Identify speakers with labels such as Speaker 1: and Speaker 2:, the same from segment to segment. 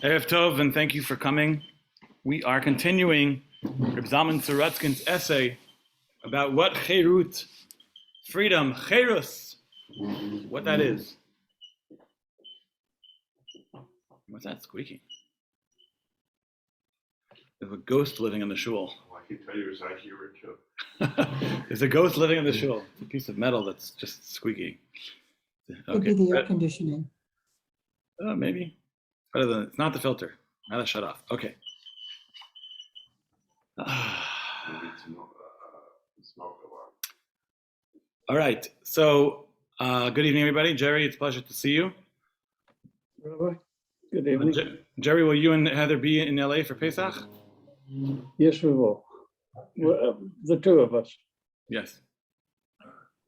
Speaker 1: Erev Tov, and thank you for coming. We are continuing Reb Zalman Sorotzkin's essay about what cherut, freedom, cherus, what that is. What's that squeaking? There's a ghost living in the shul.
Speaker 2: I can tell you as I hear it too.
Speaker 1: There's a ghost living in the shul. It's a piece of metal that's just squeaky.
Speaker 3: Could be the air conditioning.
Speaker 1: Maybe. It's not the filter. Now that's shut off. Okay. All right. So, good evening, everybody. Jerry, it's a pleasure to see you.
Speaker 4: Rabbi, good evening.
Speaker 1: Jerry, will you and Heather be in LA for Pesach?
Speaker 4: Yes, we will. The two of us.
Speaker 1: Yes.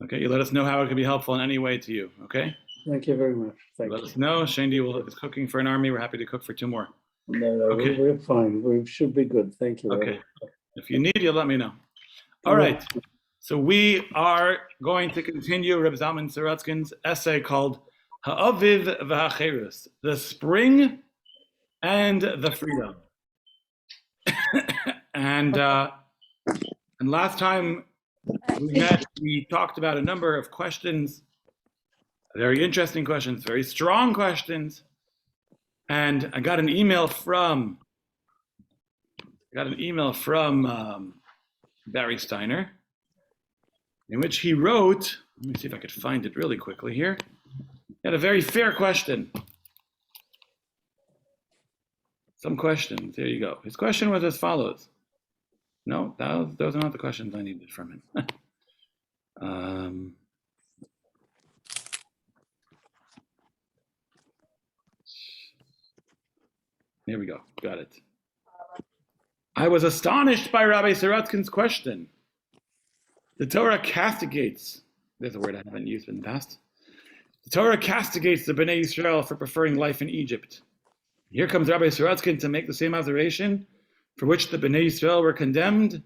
Speaker 1: Okay, you let us know how it can be helpful in any way to you, okay?
Speaker 4: Thank you very much. Thank
Speaker 1: Let
Speaker 4: you.
Speaker 1: us know. Shandy is cooking for an army. We're happy to cook for two more.
Speaker 4: No,
Speaker 1: Okay.
Speaker 4: we're fine. We should be good. Thank you.
Speaker 1: Okay. If you need, you'll let me know. All right. So we are going to continue Reb Zalman Sorotzkin's essay called Ha'aviv v'Hacherus, the spring and the freedom. and last time we met, we talked about a number of questions, very interesting questions, very strong questions. And I got an email from Barry Steiner, in which he wrote, let me see if I could find it really quickly here. He had a very fair question. Some questions, there you go. His question was as follows. No, those are not the questions I needed from him. Here we go, got it. I was astonished by Rabbi Sorotzkin's question. The Torah castigates, there's a word I haven't used in the past. The Torah castigates the Bnei Yisrael for preferring life in Egypt. Here comes Rabbi Sorotzkin to make the same observation for which the Bnei Yisrael were condemned.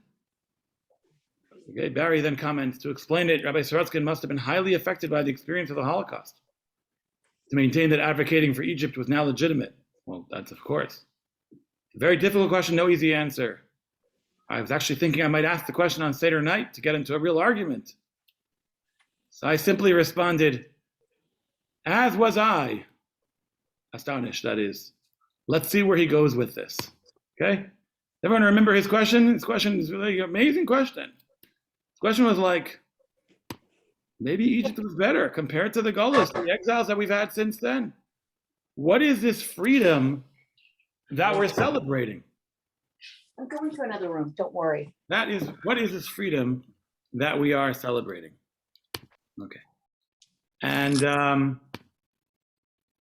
Speaker 1: Okay, Barry then comments, to explain it, Rabbi Sorotzkin must have been highly affected by the experience of the Holocaust to maintain that advocating for Egypt was now legitimate. Well, that's of course. It's a very difficult question, no easy answer. I was actually thinking I might ask the question on Seder night to get into a real argument. So I simply responded, as was I, astonished, that is. Let's see where he goes with this, okay? Everyone remember his question? His question is really an amazing question. His question was like, maybe Egypt was better compared to the Golos, the exiles that we've had since then. What is this freedom that we're celebrating?
Speaker 3: I'm going to another room. Don't worry.
Speaker 1: What is this freedom that we are celebrating? Okay. And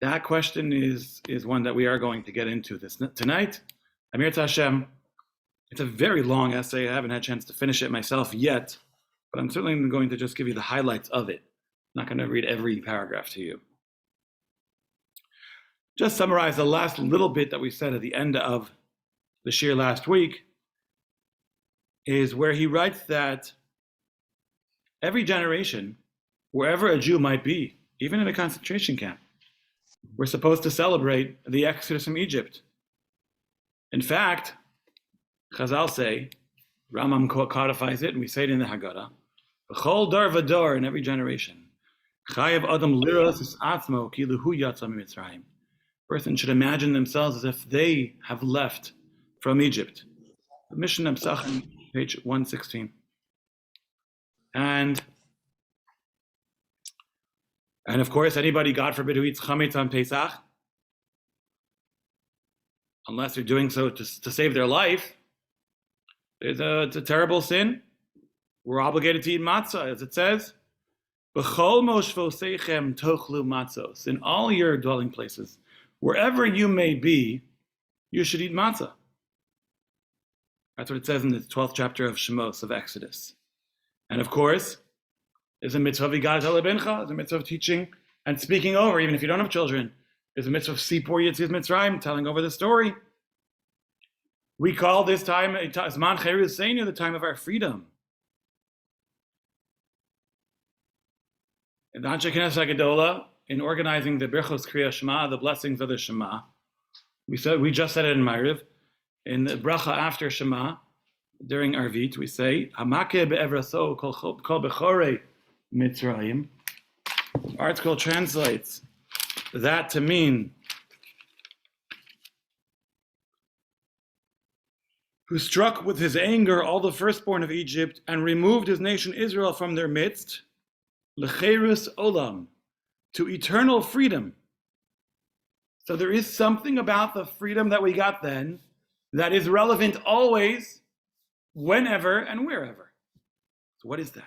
Speaker 1: that question is one that we are going to get into tonight. Amir Tashem, it's a very long essay. I haven't had a chance to finish it myself yet, but I'm certainly going to just give you the highlights of it. I'm not going to read every paragraph to you. Just summarize the last little bit that we said at the end of the shir last week, is where he writes that every generation, wherever a Jew might be, even in a concentration camp, we're supposed to celebrate the exodus from Egypt. In fact, Chazal say, Rambam codifies it, and we say it in the Haggadah, B'chol dor v'dor, in every generation, Chayav adam liros es atzmo ki luhu yatsa miMitzrayim. Person should imagine themselves as if they have left from Egypt. The Mishnah Pesach, page 116. And of course, anybody, God forbid, who eats chametz on Pesach, unless they're doing so to save their life, it's a terrible sin. We're obligated to eat matzah, as it says, B'chol moshvoseichem tochlu matzos. In all your dwelling places, wherever you may be, you should eat matzah. That's what it says in the 12th chapter of Shemos, of Exodus. And of course, there's a mitzvah of Yigadat Lebencha, there's a mitzvah of teaching and speaking over, even if you don't have children. There's a mitzvah of Sipur Yetzias Mitzrayim, telling over the story. We call this time Zman Cherus Seinu, the time of our freedom. In the Anshe Knesset Gedola, in organizing the Birchos Kriya Shema, the blessings of the Shema, We just said it in Ma'ariv. In the bracha after Shema, during Arvit, we say, Hamake be'evraso kol bechore Mitzrayim. Article translates that to mean who struck with his anger all the firstborn of Egypt and removed his nation Israel from their midst, lecherus olam, to eternal freedom. So there is something about the freedom that we got then that is relevant always, whenever and wherever. So what is that?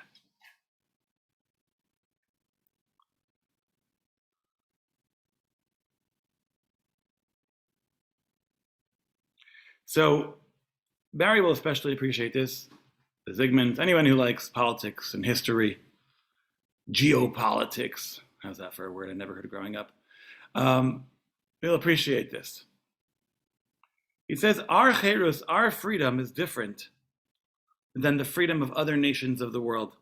Speaker 1: So Barry will especially appreciate this. Zygmunt, anyone who likes politics and history, geopolitics, how's that for a word I never heard of growing up? He'll appreciate this. He says, our cherus, our freedom is different than the freedom of other nations of the world.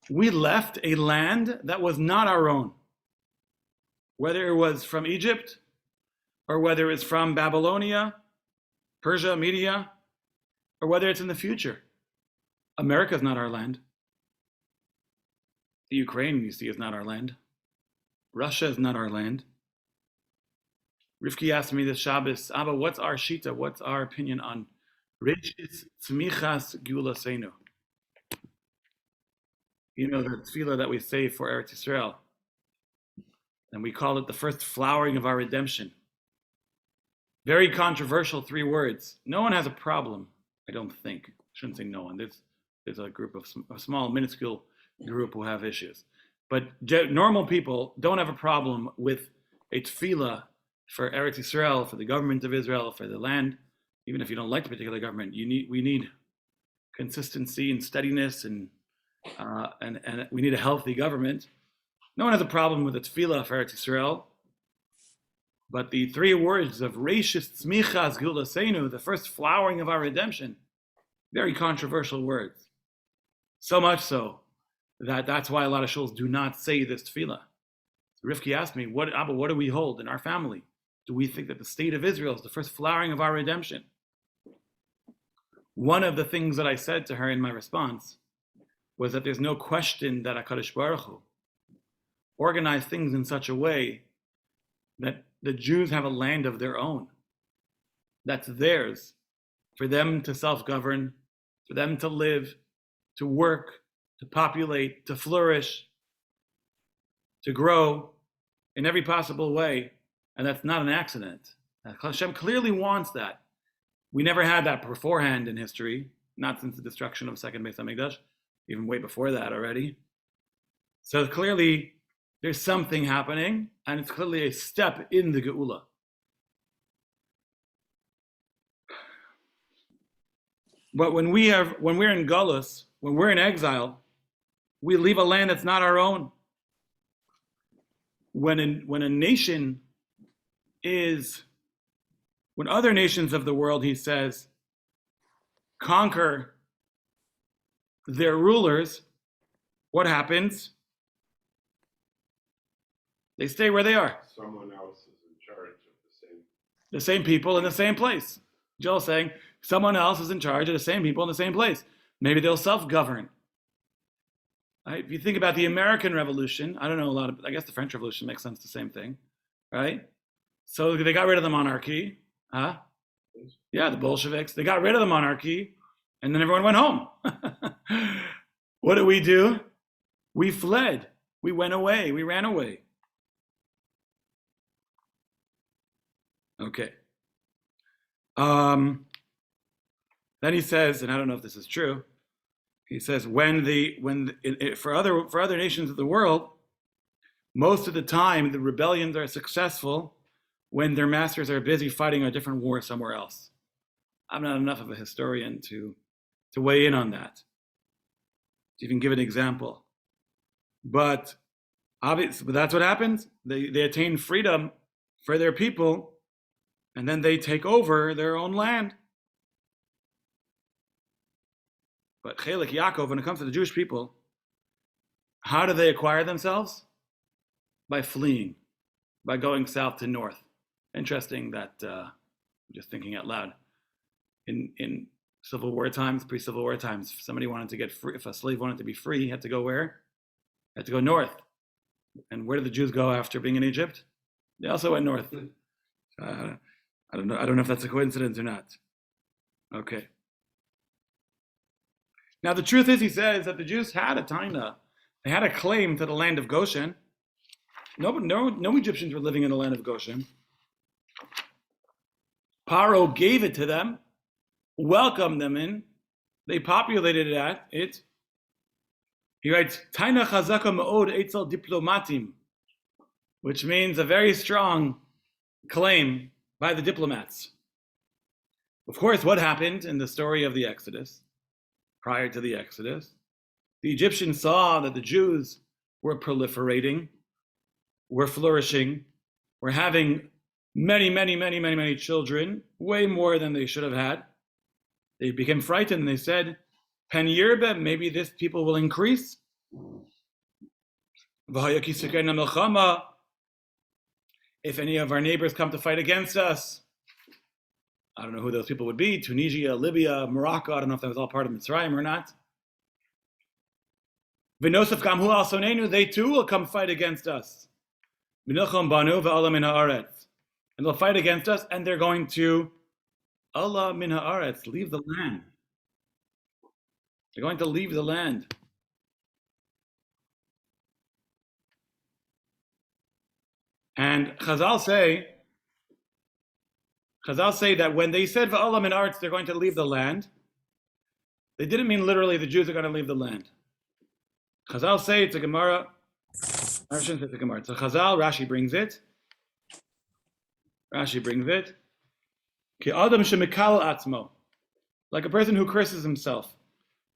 Speaker 1: We left a land that was not our own, whether it was from Egypt or whether it's from Babylonia, Persia, Media, or whether it's in the future. America's not our land. The Ukraine, you see, is not our land. Russia is not our land. Rivki asked me this Shabbos, Abba, what's our shita? What's our opinion on Rishis Tzmichas Gulasenu? You know, the tefillah that we say for Eretz Yisrael. And we call it the first flowering of our redemption. Very controversial 3 words. No one has a problem, I don't think. I shouldn't say no one. There's a group of a small, minuscule group who have issues. But normal people don't have a problem with a tefillah for Eretz Yisrael, for the government of Israel, for the land. Even if you don't like the particular government, we need consistency and steadiness, and we need a healthy government. No one has a problem with the tefillah for Eretz Yisrael. But the 3 words of Reishis Tzmichas Gulasenu, the first flowering of our redemption, very controversial words. So much so that that's why a lot of shuls do not say this tefillah. Rivki asked me, Abba, what do we hold in our family? Do we think that the state of Israel is the first flowering of our redemption? One of the things that I said to her in my response was that there's no question that HaKadosh Baruch Hu organized things in such a way that the Jews have a land of their own. That's theirs, for them to self-govern, for them to live, to work, to populate, to flourish, to grow in every possible way. And that's not an accident. Hashem clearly wants that. We never had that beforehand in history, not since the destruction of the second Beis Hamikdash, even way before that already. So clearly, there's something happening, and it's clearly a step in the Geula. But when we're in Galus, when we're in exile, we leave a land that's not our own. When a nation when other nations of the world, he says, conquer their rulers, what happens? They stay where they are.
Speaker 2: Someone else is in charge of
Speaker 1: The same people in the same place. Joel's saying someone else is in charge of the same people in the same place. Maybe they'll self-govern. Right? If you think about the American Revolution, I don't know I guess the French Revolution makes sense, the same thing, right? So they got rid of the monarchy. Yeah, the Bolsheviks. They got rid of the monarchy, and then everyone went home. What did we do? We fled. We went away. We ran away. Okay. Then he says, and I don't know if this is true. He says for other nations of the world, most of the time the rebellions are successful when their masters are busy fighting a different war somewhere else. I'm not enough of a historian to weigh in on that, to even give an example. But obviously, that's what happens. They attain freedom for their people, and then they take over their own land. But Chelik Yaakov, when it comes to the Jewish people, how do they acquire themselves? by fleeing, by going south to north. Interesting that, just thinking out loud, in Civil War times, pre-Civil War times, if somebody wanted to get free, if a slave wanted to be free, he had to go where? He had to go north. And where did the Jews go after being in Egypt? They also went north. I don't know if that's a coincidence or not. Okay. Now the truth is, he says that the Jews had a taina, they had a claim to the land of Goshen. No Egyptians were living in the land of Goshen. Paro gave it to them, welcomed them in. They populated it. He writes, Taina chazaka ma'od etzel diplomatim, which means a very strong claim by the diplomats. Of course, what happened in the story of the Exodus, prior to the Exodus, the Egyptians saw that the Jews were proliferating, were flourishing, were having many children, way more than they should have had. They became frightened. They said, Pen Yirbe, maybe this people will increase. If any of our neighbors come to fight against us, I don't know who those people would be, Tunisia, Libya, Morocco, I don't know if that was all part of Mitzrayim or not. V'nosef gamhu al sonenu, they too will come fight against us. V'nilchom banu v'ala min haaretz. And they'll fight against us, and they're going to Allah min haaretz, leave the land. They're going to leave the land. And Chazal say that when they said v'ala min haaretz, they're going to leave the land, they didn't mean literally the Jews are going to leave the land. Chazal say it's a Gemara. I shouldn't say it's a Gemara. It's a Chazal. Rashi brings it. Ki adam shemikal atzmo, like a person who curses himself.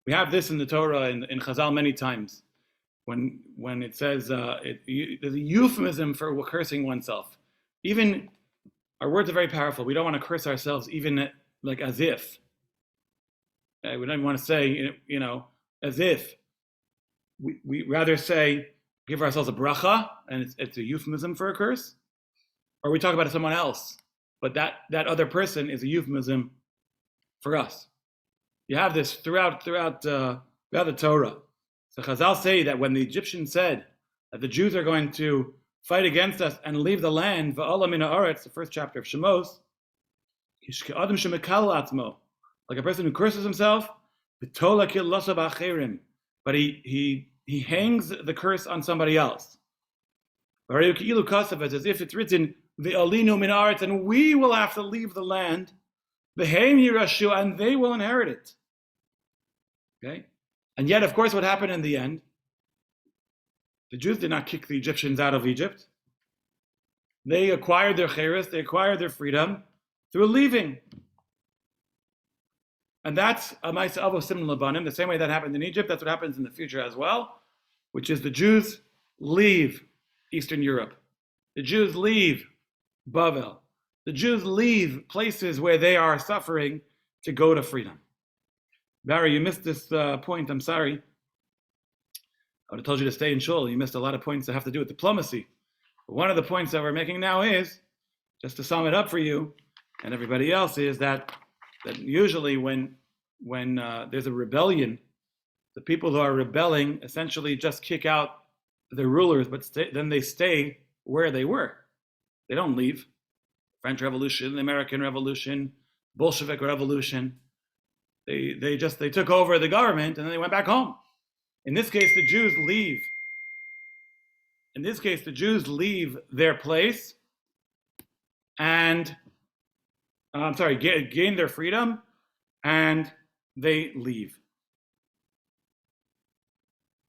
Speaker 1: We have this in the Torah in Chazal many times, when it says there's a euphemism for cursing oneself. Even our words are very powerful. We don't want to curse ourselves, even like as if. We don't even want to say as if. We rather say, give ourselves a bracha, and it's a euphemism for a curse, or we talk about someone else, but that other person is a euphemism for us. You have this throughout the Torah. So Chazal say that when the Egyptians said that the Jews are going to fight against us and leave the land, va'ala min haaretz, the first chapter of Shemos, adam shemekal atzmo, like a person who curses himself, v'tola kilasav acherim, but he hangs the curse on somebody else. As if it's written, Ve'alinu min haaretz, and we will have to leave the land, V'heim yirashu, and they will inherit it. Okay? And yet, of course, what happened in the end? The Jews did not kick the Egyptians out of Egypt. They acquired their cheres, they acquired their freedom through leaving. And that's a ma'aseh avos simon labanim, the same way that happened in Egypt. That's what happens in the future as well, which is the Jews leave Eastern Europe. The Jews leave Bavel. The Jews leave places where they are suffering to go to freedom. Barry, you missed this point. I'm sorry. I would have told you to stay in shul. You missed a lot of points that have to do with diplomacy. But one of the points that we're making now is, just to sum it up for you and everybody else, is that usually when there's a rebellion, the people who are rebelling essentially just kick out the rulers, but then they stay where they were. They don't leave. French Revolution, the American Revolution, Bolshevik Revolution. They took over the government and then they went back home. In this case, the Jews leave. In this case, the Jews leave their place and gain their freedom, and they leave.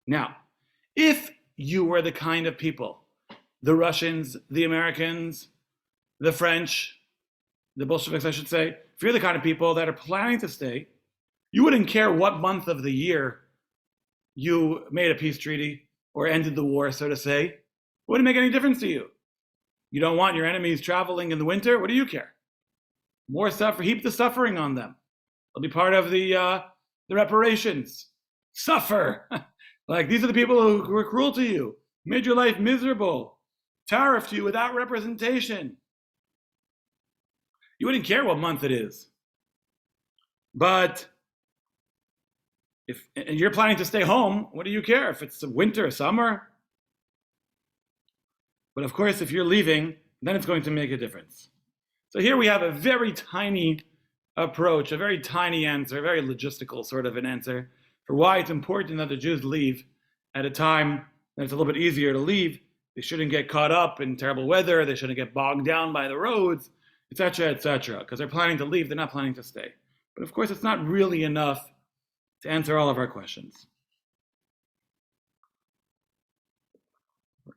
Speaker 1: Now, if you were the kind of people, the Russians, the Americans, the French, the Bolsheviks, I should say, if you're the kind of people that are planning to stay, you wouldn't care what month of the year you made a peace treaty or ended the war, so to say. It wouldn't make any difference to you. You don't want your enemies traveling in the winter. What do you care? More suffer, heap the suffering on them. They'll be part of the reparations. Suffer. Like, these are the people who were cruel to you, made your life miserable. tariff to you without representation. You wouldn't care what month it is. But if you're planning to stay home, what do you care if it's winter or summer? But of course, if you're leaving, then it's going to make a difference. So here we have a very tiny approach, a very tiny answer, a very logistical sort of an answer for why it's important that the Jews leave at a time that it's a little bit easier to leave. They shouldn't get caught up in terrible weather. They shouldn't get bogged down by the roads, etc., because they're planning to leave. They're not planning to stay. But of course, it's not really enough to answer all of our questions.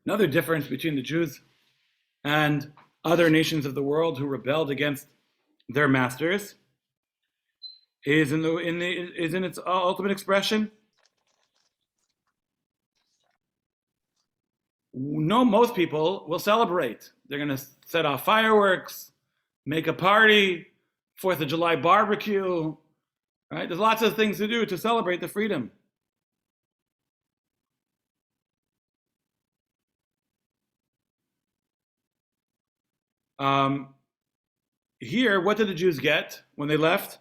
Speaker 1: Another difference between the Jews and other nations of the world who rebelled against their masters is in its ultimate expression. No, most people will celebrate. They're going to set off fireworks, make a party, 4th of July barbecue, right? There's lots of things to do to celebrate the freedom. Here, what did the Jews get when they left?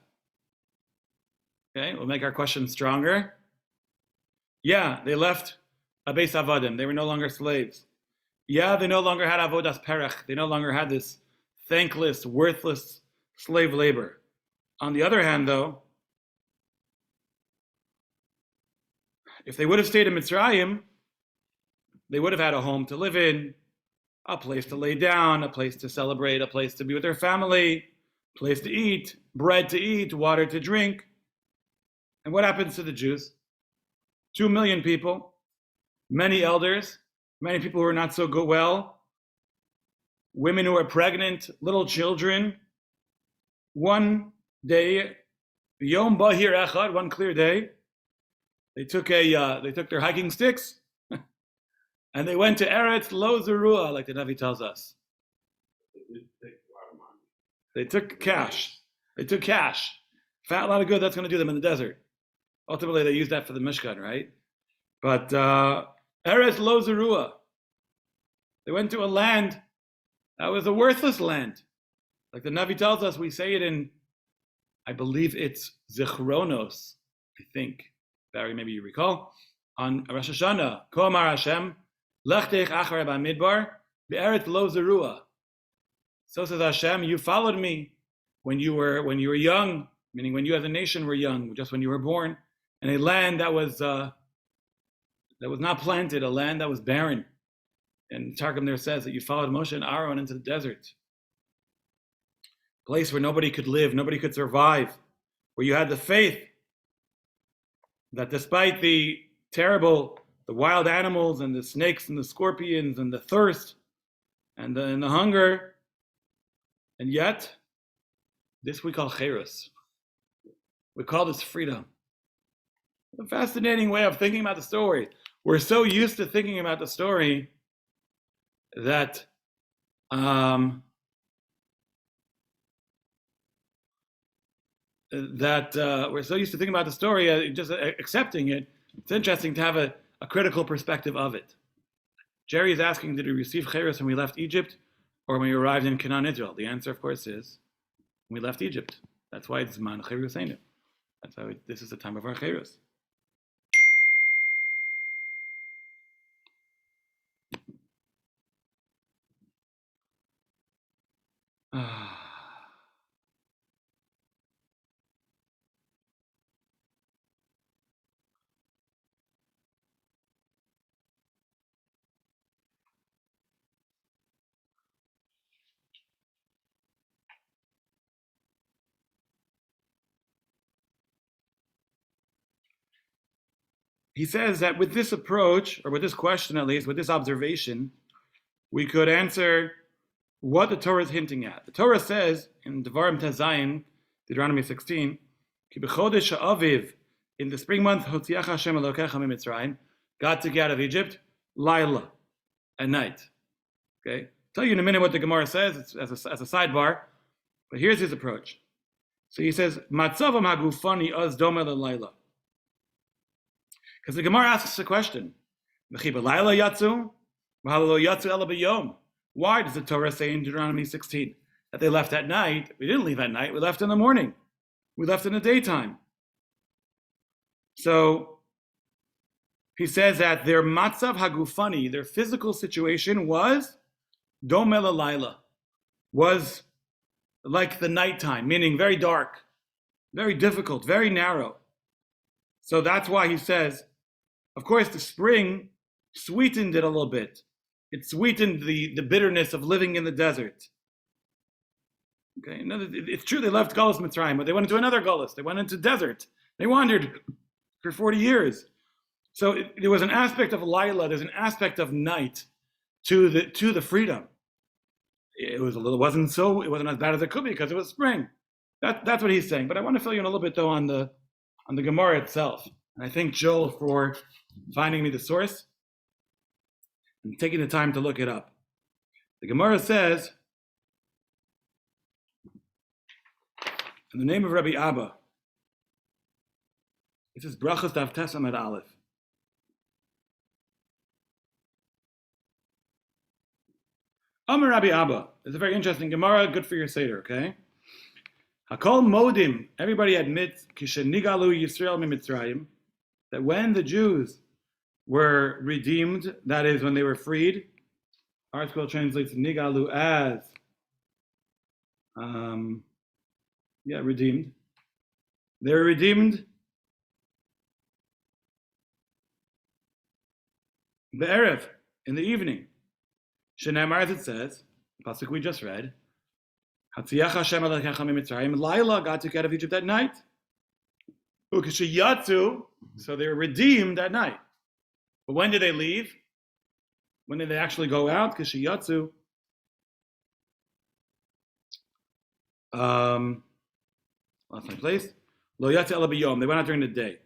Speaker 1: Okay, we'll make our question stronger. Yeah, they left a Beis Avadim. They were no longer slaves. Yeah, they no longer had avodas perech. They no longer had this thankless, worthless slave labor. On the other hand, though, if they would have stayed in Mitzrayim, they would have had a home to live in, a place to lay down, a place to celebrate, a place to be with their family, a place to eat, bread to eat, water to drink. And what happens to the Jews? 2 million people, many elders, many people who are not so good well, women who are pregnant, little children. One day, Yom Bahir Echad, one clear day, they took their hiking sticks and they went to Eretz Lo Zerua, like the Navi tells us.
Speaker 2: They did take a lot of money.
Speaker 1: They took cash. Found a lot of good that's going to do them in the desert. Ultimately, they used that for the Mishkan, right? But Eretz Lo Zerua, they went to a land that was a worthless land. Like the Navi tells us, we say it in, I believe it's Zichronos, I think. Barry, maybe you recall. On Rosh Hashanah, Ko Amar Hashem, Lech Teich Achar Bamidbar, Be'eretz Lo Zerua. So says Hashem, you followed me when you were young, meaning when you as a nation were young, just when you were born, in a land that was not planted, a land that was barren. And Targum there says that you followed Moshe and Aaron into the desert, a place where nobody could live, nobody could survive, where you had the faith that despite the wild animals and the snakes and the scorpions and the thirst and the hunger, and yet this we call cherus. We call this freedom. A fascinating way of thinking about the story. We're so used to thinking about the story that we're so used to thinking about the story, just accepting it. It's interesting to have a critical perspective of it. Jerry is asking, did we receive cherus when we left Egypt or when we arrived in Canaan, Israel? The answer, of course, is when we left Egypt. That's why it's man cheruseinu. That's why this is the time of our cherus. He says that with this approach, or with this question at least, with this observation, we could answer what the Torah is hinting at. The Torah says in Devarim Tezayin, Deuteronomy 16, Ki b'chodesh ha'aviv, in the spring month, Hotziach Hashem Elokecha miMitzrayim, God took you out of Egypt, Laila, at night. Okay? I'll tell you in a minute what the Gemara says as a sidebar, but here's his approach. So he says, Matzavam hagufani az doma le'laila. Because the Gemara asks a question. Yatsu? Yatsu ela b'yom. Why does the Torah say in Deuteronomy 16 that they left at night? We didn't leave at night, we left in the morning. We left in the daytime. So he says that their matzav hagufani, their physical situation was domel laila, was like the nighttime, meaning very dark, very difficult, very narrow. So that's why he says, of course, the spring sweetened it a little bit. It sweetened the bitterness of living in the desert. Okay, it's true they left Galus Mitzrayim, but they went into another Galus. They went into desert. They wandered for 40 years. So there was an aspect of Laila, there's an aspect of night to the freedom. It wasn't as bad as it could be because it was spring. That's what he's saying. But I want to fill you in a little bit though on the Gemara itself. And I thank Joel for finding me the source and taking the time to look it up. The Gemara says, in the name of Rabbi Abba, it says Brachos Daf Tes Amud Aleph. Amar Rabbi Abba. It's a very interesting Gemara, good for your Seder, okay? Hakol Modim, everybody admits, Kishenigalu Yisrael Mitzrayim, that when the Jews were redeemed, that is, when they were freed, our school translates Nigalu as, redeemed. They were redeemed Be'erev, in the evening. Shenamar, as it says, the pasuk we just read, Hatziach Hashem Elokecha miMitzrayim, Laila, God took out of Egypt at night. Ukeshiyatzu, so they were redeemed at night. But when did they leave? When did they actually go out? Keshiyatzu. Lost my place. Lo yatzu ela b'yom. They went out during the day.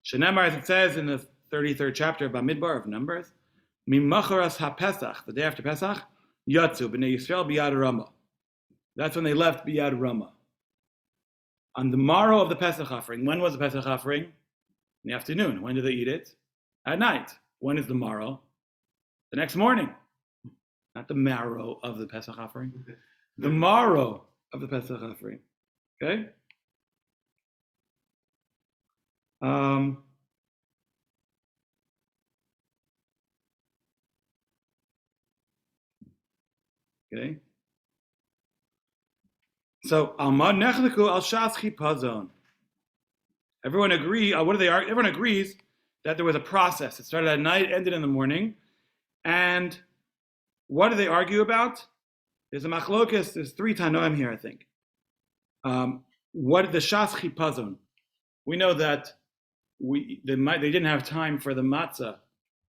Speaker 1: Shenamar, as it says in the 33rd chapter of Bamidbar of Numbers, Mimacharas HaPesach, the day after Pesach, Yatzu, B'nai Yisrael B'yad Ramah. That's when they left B'yad Ramah. On the morrow of the Pesach offering, when was the Pesach offering? In the afternoon. When did they eat it? At night. When is the morrow? The next morning. Not the marrow of the Pesach offering. The morrow of the Pesach offering. Okay? Okay. So Almad Nechliku Al Shas Chipazon. Everyone agree. What do they argue? Everyone agrees that there was a process. It started at night, ended in the morning, and what do they argue about? There's a machlokas. There's 3 tanoim here, I think. What the Shas Chipazon? We know that they didn't have time for the matzah,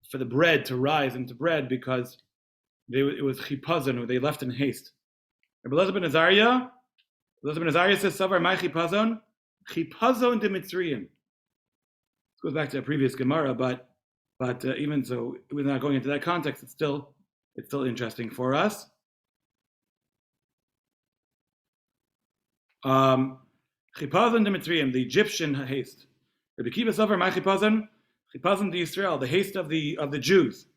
Speaker 1: for the bread to rise into bread because it was chipazon, they left in haste. Rabbi Elazar ben Azariah says, Savar my chipazon de Mitzrayim. This goes back to a previous Gemara, but even so, we're not going into that context. It's still interesting for us. Chipazon de Mitzrayim, the Egyptian haste. Rabbi Kiva Savar my chipazon de Israel, the haste of the Jews.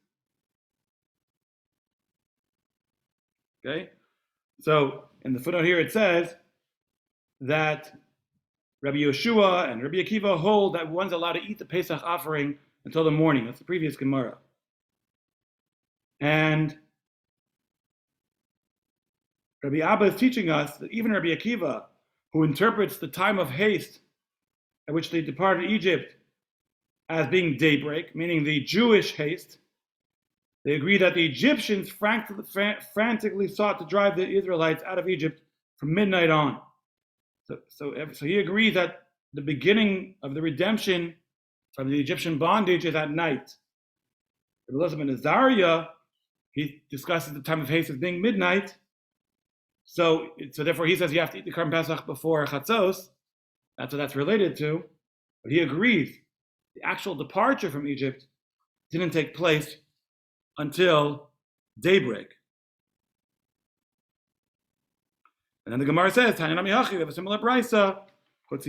Speaker 1: Okay, so in the footnote here it says that Rabbi Yeshua and Rabbi Akiva hold that one's allowed to eat the Pesach offering until the morning. That's the previous Gemara. And Rabbi Abba is teaching us that even Rabbi Akiva, who interprets the time of haste at which they departed Egypt as being daybreak, meaning the Jewish haste, they agree that the Egyptians frantically sought to drive the Israelites out of Egypt from midnight on. So he agrees that the beginning of the redemption from the Egyptian bondage is at night. Rabbi Elazar ben Azariah, he discusses the time of haste as being midnight. So therefore he says you have to eat the Karban Pesach before Chatzos. That's what that's related to. But he agrees the actual departure from Egypt didn't take place until daybreak. And then the Gemara says, we have a similar brisa, that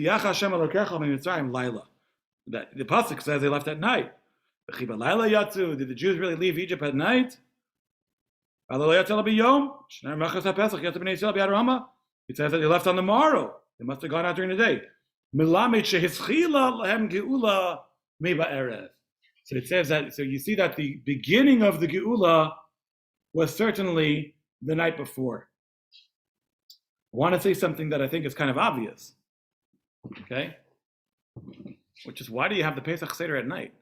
Speaker 1: the pasuk says they left at night. Did the Jews really leave Egypt at night? It says that they left on the morrow. They must have gone out during the day. So it says that, so you see that the beginning of the Geula was certainly the night before. I want to say something that I think is kind of obvious. Okay? Which is, why do you have the Pesach Seder at night?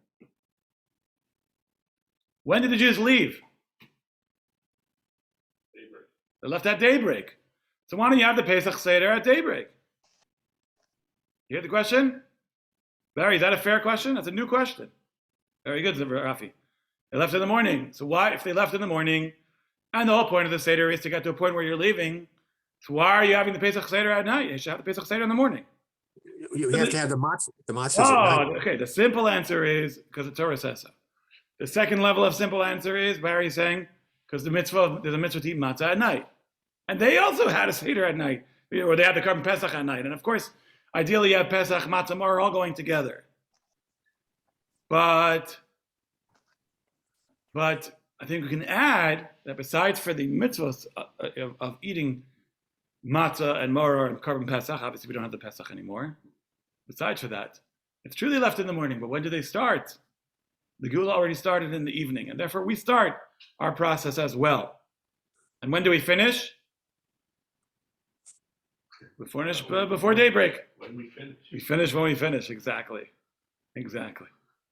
Speaker 1: When did the Jews leave?
Speaker 2: Daybreak.
Speaker 1: They left at daybreak. So why don't you have the Pesach Seder at daybreak? You hear the question? Barry, is that a fair question? That's a new question. Very good, Rafi. They left in the morning. So why, if they left in the morning, and the whole point of the Seder is to get to a point where you're leaving, so why are you having the Pesach Seder at night? You should have the Pesach Seder in the morning.
Speaker 5: You have to have the matzah. The matzahs at night.
Speaker 1: Oh, okay. The simple answer is because the Torah says so. The second level of simple answer is Barry's saying because there's a mitzvah to eat matzah at night, and they also had a seder at night, or they had the carbon Pesach at night, and of course, ideally you have Pesach, matzah, mar all going together. But I think we can add that besides for the mitzvahs of eating matzah and maror and carbon Pesach, obviously we don't have the Pesach anymore. Besides for that, it's truly left in the morning. But when do they start? The Geula already started in the evening, and therefore we start our process as well. And when do we finish? We finish before daybreak.
Speaker 2: When we finish.
Speaker 1: We finish when we finish, exactly.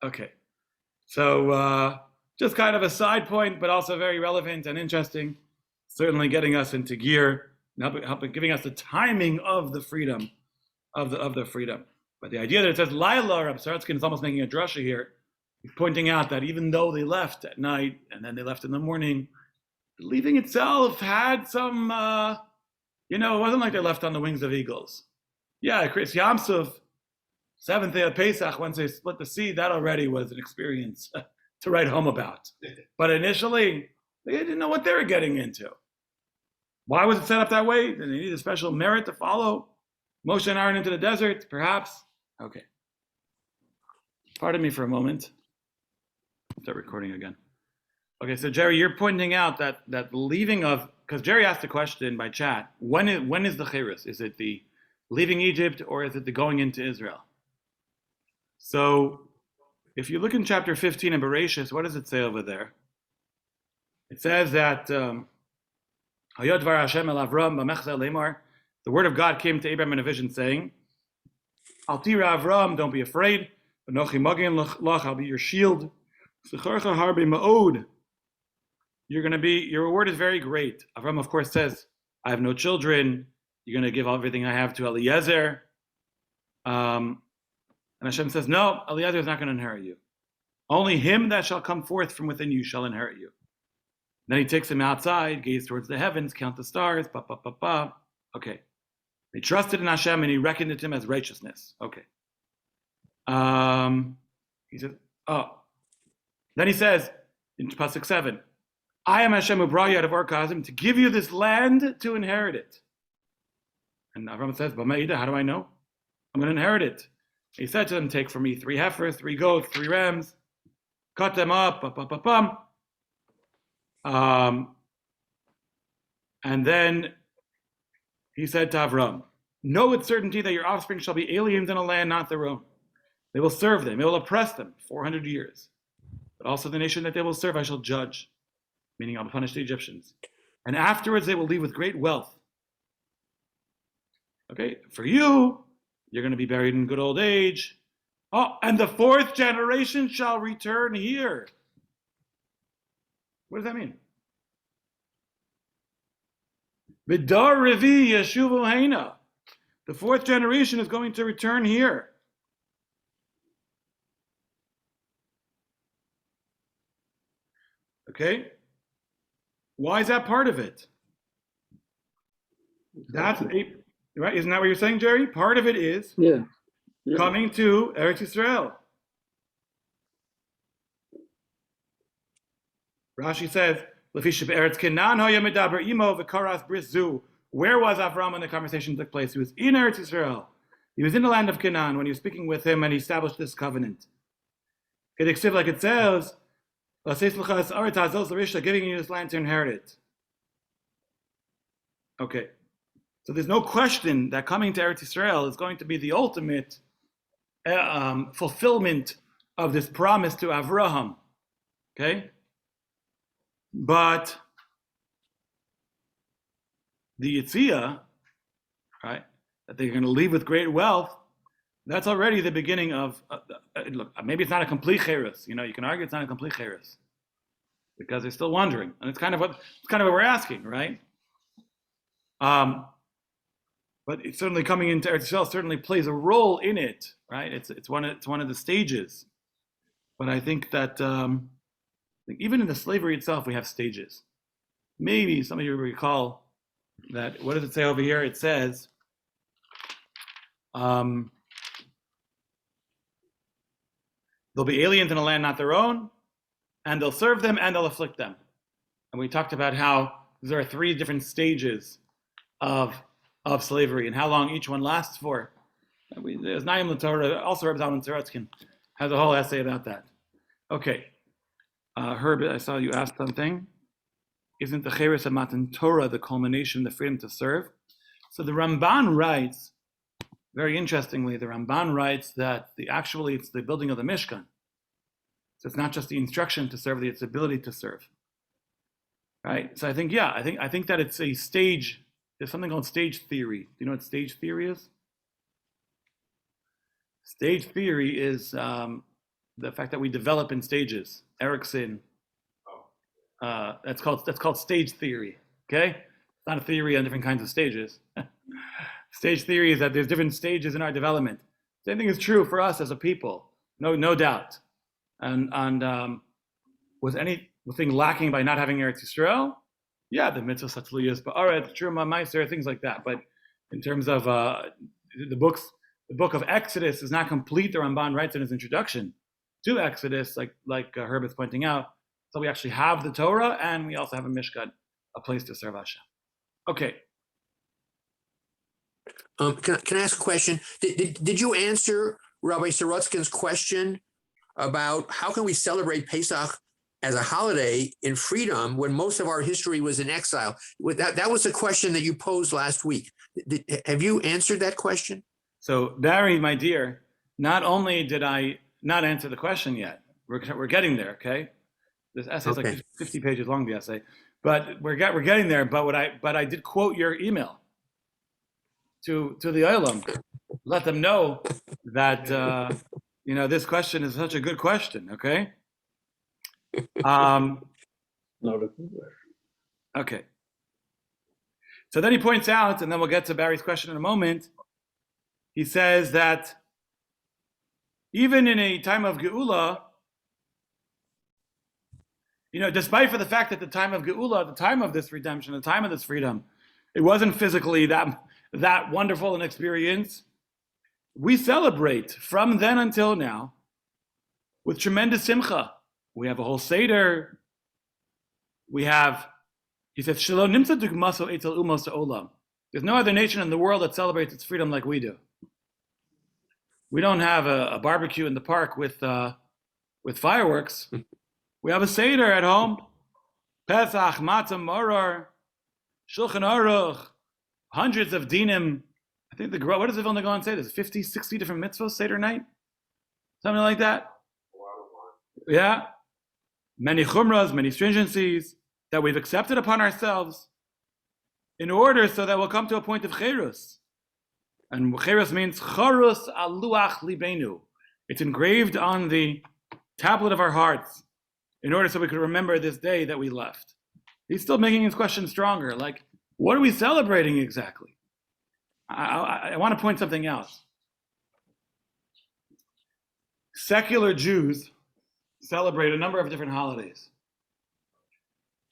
Speaker 1: Okay. So just kind of a side point, but also very relevant and interesting. Certainly getting us into gear, helping giving us the timing of the freedom, of the freedom. But the idea that it says Laila, Rab Saratskin is almost making a drasha here. He's pointing out that even though they left at night and then they left in the morning, the leaving itself had some, it wasn't like they left on the wings of eagles. Yeah, Chris Yamsuf, seventh day of Pesach, once they split the sea, that already was an experience to write home about. But initially, they didn't know what they were getting into. Why was it set up that way? Did they need a special merit to follow Moshe and Aaron into the desert? Perhaps. Okay. Pardon me for a moment. Start recording again. Okay, so Jerry, you're pointing out that leaving of, because Jerry asked a question by chat, when is the Cherus? Is it the leaving Egypt or is it the going into Israel? So if you look in chapter 15 in Bereshis, what does it say over there? It says that the word of God came to Abraham in a vision saying, Al tira Avram, don't be afraid. I'll be your shield. Your reward is very great. Avram, of course, says, I have no children. You're going to give everything I have to Eliezer. And Hashem says, no, Eliezer is not going to inherit you. Only him that shall come forth from within you shall inherit you. Then he takes him outside, gaze towards the heavens, count the stars, Okay. They trusted in Hashem and he reckoned it to him as righteousness. Okay. He says, Then he says in Pasuk 7, I am Hashem who brought you out of Ur Kasdim to give you this land to inherit it. And Avram says, B'ma'ida, how do I know? I'm going to inherit it. He said to them, take for me 3 heifers, 3 goats, 3 rams, cut them up, and then he said to Avram, know with certainty that your offspring shall be aliens in a land not their own. They will serve them, they will oppress them 400 years. But also the nation that they will serve I shall judge, meaning I will punish the Egyptians. And afterwards they will leave with great wealth. Okay, for you, you're going to be buried in good old age. And the 4th generation shall return here. What does that mean? Bidar Revi Yeshuvu Heina. The 4th generation is going to return here. Okay? Why is that part of it? That's right. Isn't that what you're saying, Jerry? Part of it is coming to Eretz Yisrael. Rashi says, where was Avram when the conversation took place? He was in Eretz Yisrael. He was in the land of Canaan when he was speaking with him and he established this covenant. Like it says, giving you this land to inherit it. Okay. So there's no question that coming to Eretz Yisrael is going to be the ultimate fulfillment of this promise to Avraham. Okay? But the Yitzhak, right, that they're going to leave with great wealth, that's already the beginning of, look, maybe it's not a complete cherus. You know, you can argue it's not a complete cherus because they're still wondering. And it's kind of what we're asking, right? But it's certainly coming into Eretz Yisrael certainly plays a role in it, right? It's one of the stages. But I think that even in the slavery itself, we have stages. Maybe some of you recall that, what does it say over here? It says, they'll be aliens in a land not their own, and they'll serve them and they'll afflict them. And we talked about how there are 3 different stages of slavery and how long each one lasts for. There's Naim L'Torah, also Reb Zalman Sorotzkin has a whole essay about that. Okay. Herb, I saw you asked something. Isn't the Cheres of Matan Torah the culmination, the freedom to serve? So the Ramban writes, very interestingly, the Ramban writes that it's the building of the Mishkan. So it's not just the instruction to serve, it's the ability to serve. Right? So I think that it's a stage. There's something called stage theory. Do you know what stage theory is? Stage theory is the fact that we develop in stages. Erickson. That's called stage theory. Okay, it's not a theory on different kinds of stages. Stage theory is that there's different stages in our development. Same thing is true for us as a people. No doubt. And was anything lacking by not having Eretz Yisrael? Yeah, the mitzvah satzliyas, ba'aretz, truma, meiser, things like that. But in terms of the book of Exodus is not complete. The Ramban writes in his introduction to Exodus, like Herb is pointing out. So we actually have the Torah, and we also have a Mishkan, a place to serve Hashem. Okay.
Speaker 5: Can I ask a question? Did you answer Rabbi Sorotzkin's question about how can we celebrate Pesach as a holiday in freedom when most of our history was in exile? That was a question that you posed last week. Have you answered that question? So,
Speaker 1: Barry, my dear, not only did I not answer the question yet, we're getting there, okay? This essay is like 50 pages long, the essay, but we're getting there. But I did quote your email to the Olam, let them know that this question is such a good question, okay?
Speaker 4: Not a good question.
Speaker 1: Okay. So then he points out, and then we'll get to Barry's question in a moment. He says that even in a time of Geula, despite for the fact that the time of Geula, the time of this redemption, the time of this freedom, it wasn't physically that wonderful an experience, we celebrate from then until now with tremendous simcha. We have a whole Seder. He says, Shelo nimtza dugmaso etzel umos ha'olam. There's no other nation in the world that celebrates its freedom like we do. We don't have a barbecue in the park with fireworks. We have a Seder at home. Pesach, matzah, maror, shulchan aruch, hundreds of dinim. I think what does the Vilna Gaon say? There's 50, 60 different mitzvahs Seder night? Something like that? Yeah. Many chumras, many stringencies that we've accepted upon ourselves in order so that we'll come to a point of cherus. And cherus means charus al luach libenu. It's engraved on the tablet of our hearts in order so we could remember this day that we left. He's still making his question stronger. Like, what are we celebrating exactly? I want to point something out. Secular Jews celebrate a number of different holidays.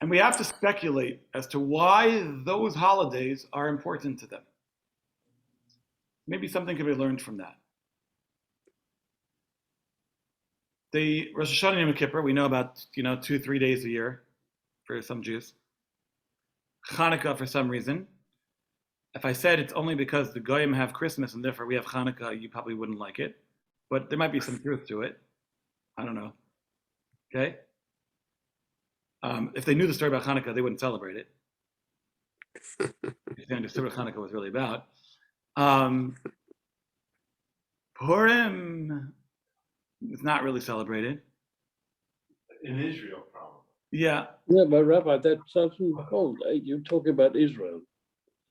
Speaker 1: And we have to speculate as to why those holidays are important to them. Maybe something can be learned from that. The Rosh Hashanah and Yom Kippur, we know about 2-3 days a year for some Jews. Hanukkah, for some reason. If I said it's only because the Goyim have Christmas and therefore we have Hanukkah, you probably wouldn't like it. But there might be some truth to it. I don't know. Okay? If they knew the story about Hanukkah, they wouldn't celebrate it. they understood what Hanukkah was really about. Purim is not really celebrated.
Speaker 2: In Israel, probably.
Speaker 1: Yeah.
Speaker 4: Yeah, but Rabbi, that doesn't hold. You're talking about Israel.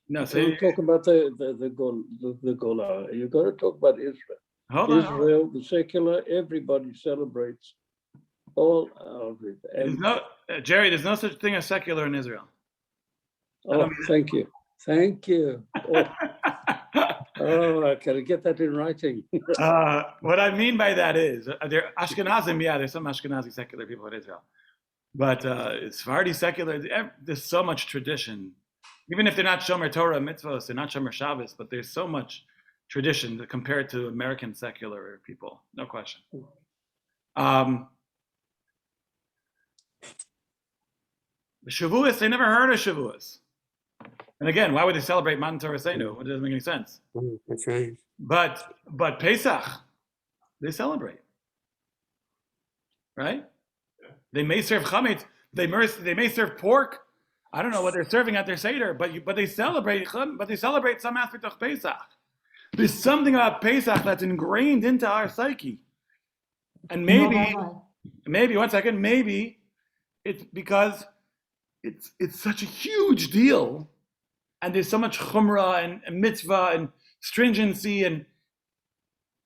Speaker 1: No, so
Speaker 4: Don't talk about the Gola. You got to talk about Israel.
Speaker 1: hold on.
Speaker 4: Israel, the secular, everybody celebrates all of it.
Speaker 1: There's
Speaker 4: And
Speaker 1: no, Jerry, there's no such thing as secular in Israel.
Speaker 4: oh, thank you. Oh, I can get that in writing.
Speaker 1: What I mean by that is, there Ashkenazim, yeah, there's some Ashkenazi secular people in Israel. But Sephardi secular, there's so much tradition. Even if they're not Shomer Torah mitzvahs, they're not Shomer Shabbos, but there's so much tradition compared to American secular people, no question. The Shavuos, they never heard of Shavuos. And again, why would they celebrate Matan Torah Seinu? It doesn't make any sense.
Speaker 5: That's right.
Speaker 1: But Pesach, they celebrate, right? They may serve chametz, they may serve pork. I don't know what they're serving at their seder, but they celebrate some aspect of Pesach. There's something about Pesach that's ingrained into our psyche, and maybe it's because it's such a huge deal, and there's so much chumrah and mitzvah and stringency, and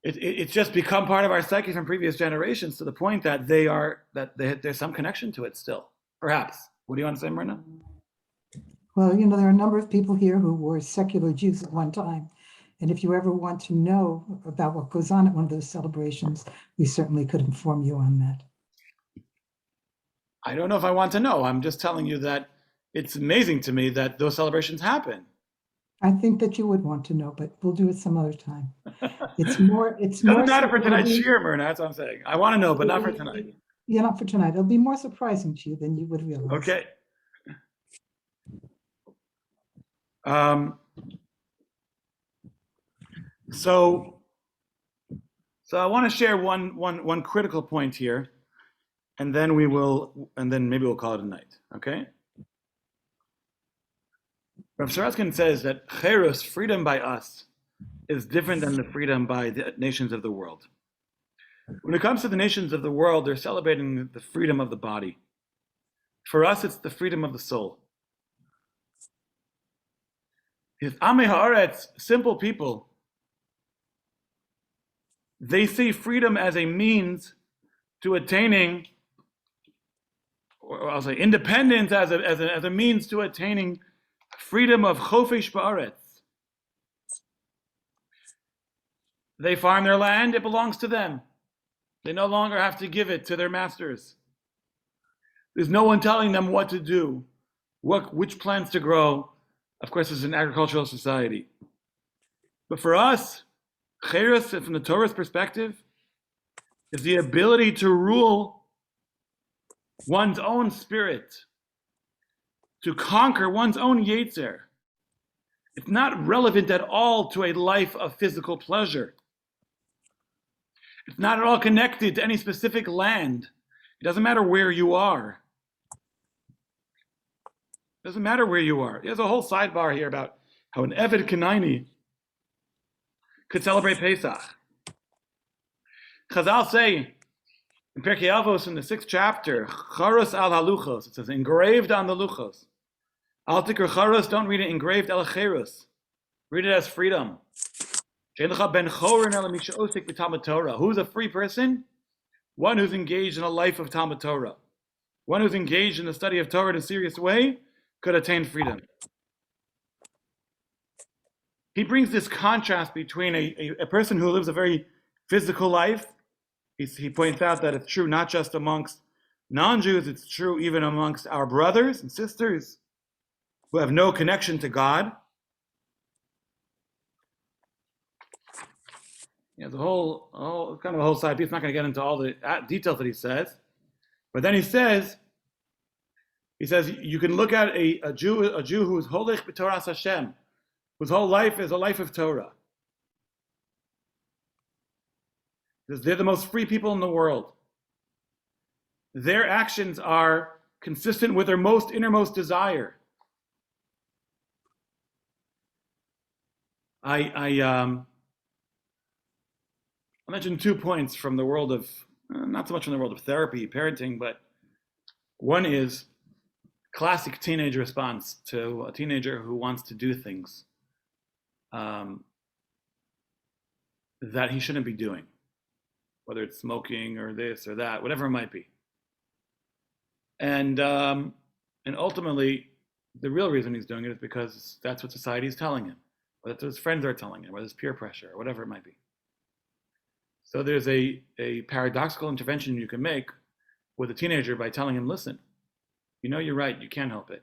Speaker 1: it's just become part of our psyche from previous generations to the point that there's some connection to it still. Perhaps. What do you want to say, Myrna?
Speaker 3: Well, you know, there are a number of people here who were secular Jews at one time. And if you ever want to know about what goes on at one of those celebrations, we certainly could inform you on that.
Speaker 1: I don't know if I want to know. I'm just telling you that it's amazing to me that those celebrations happen.
Speaker 3: I think that you would want to know, but we'll do it some other time. It's
Speaker 1: Doesn't
Speaker 3: more
Speaker 1: matter for tonight's shiur, Myrna. That's what I'm saying. I want to know, but not for tonight.
Speaker 3: Yeah, not for tonight. It'll be more surprising to you than you would realize.
Speaker 1: Okay. So I want to share one critical point here, and then maybe we'll call it a night. Okay. Rav Sorotzkin says that cherus, freedom by us, is different than the freedom by the nations of the world. When it comes to the nations of the world, they're celebrating the freedom of the body. For us, it's the freedom of the soul. His Amei Haaretz, simple people, they see freedom as a means to attaining, or I'll say independence as a means to attaining freedom of chofesh ba'aretz. They farm their land, it belongs to them. They no longer have to give it to their masters. There's no one telling them what to do, which plants to grow. Of course, it's an agricultural society. But for us, cherus, from the Torah's perspective, is the ability to rule one's own spirit, to conquer one's own yetzer. It's not relevant at all to a life of physical pleasure. It's not at all connected to any specific land. It doesn't matter where you are. It doesn't matter where you are. There's a whole sidebar here about how an Eved Kanaini could celebrate Pesach. Chazal say in Pirkei Avos in the 6th chapter, Charos al haluchos, it says engraved on the luchos. Al tikr charos, don't read it engraved el cherus. Read it as freedom. Who's a free person? One who's engaged in a life of Talmud Torah. One who's engaged in the study of Torah in a serious way could attain freedom. He brings this contrast between a person who lives a very physical life. He points out that it's true not just amongst non-Jews, it's true even amongst our brothers and sisters who have no connection to God. He has a whole kind of a whole side piece. I'm not going to get into all the details that he says. But then he says you can look at a Jew who's holich b'Toras Hashem, whose whole life is a life of Torah. Because they're the most free people in the world. Their actions are consistent with their innermost desire. I mentioned 2 points from the world of, not so much from the world of therapy, parenting, but one is classic teenage response to a teenager who wants to do things that he shouldn't be doing, whether it's smoking or this or that, whatever it might be. And ultimately, the real reason he's doing it is because that's what society is telling him, or that's what his friends are telling him, or there's peer pressure, or whatever it might be. So there's a paradoxical intervention you can make with a teenager by telling him, listen, you know you're right, you can't help it.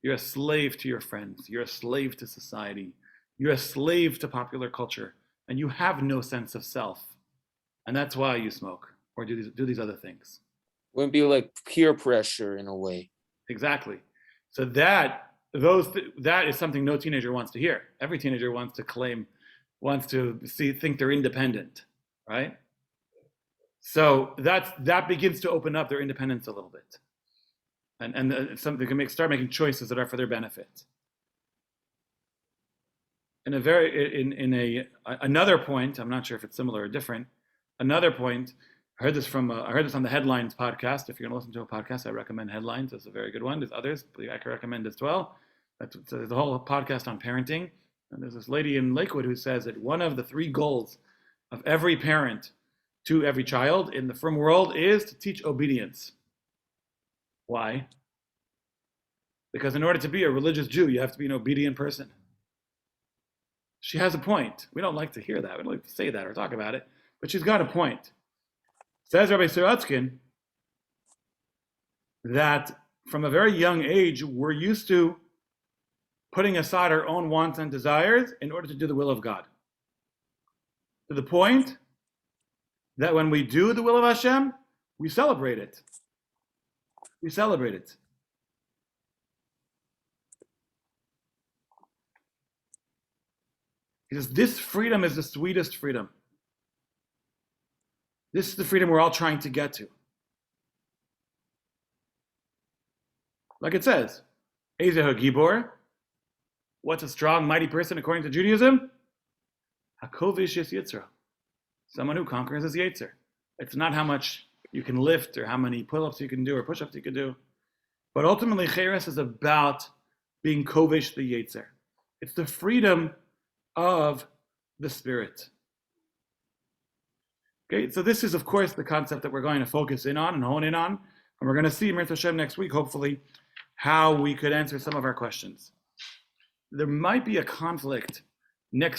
Speaker 1: You're a slave to your friends, you're a slave to society, you're a slave to popular culture, and you have no sense of self. And that's why you smoke or do these other things.
Speaker 6: Wouldn't be like peer pressure in a way.
Speaker 1: Exactly. So that is something no teenager wants to hear. Every teenager wants to think they're independent, right? So that begins to open up their independence a little bit, and something they can start making choices that are for their benefit. Another point, I'm not sure if it's similar or different. Another point, I heard this on the Headlines podcast. If you're going to listen to a podcast, I recommend Headlines. It's a very good one. There's others, but I can recommend as well. There's a whole podcast on parenting. And there's this lady in Lakewood who says that one of the 3 goals of every parent to every child in the frum world is to teach obedience. Why? Because in order to be a religious Jew, you have to be an obedient person. She has a point. We don't like to hear that. We don't like to say that or talk about it, but she's got a point. Says Rabbi Sorotzkin that from a very young age, we're used to putting aside our own wants and desires in order to do the will of God. To the point that when we do the will of Hashem, we celebrate it. We celebrate it. He says, this freedom is the sweetest freedom. This is the freedom we're all trying to get to. Like it says, Ezehu Gibor, what's a strong, mighty person according to Judaism? Hakovish Yes Yitzra, someone who conquers his Yetzer. It's not how much you can lift or how many pull-ups you can do or push-ups you can do, but ultimately Cheres is about being Kovish the Yetzer. It's the freedom of the spirit. Okay, so this is, of course, the concept that we're going to focus in on and hone in on, and we're going to see, Mirth Hashem, next week, hopefully, how we could answer some of our questions. There might be a conflict next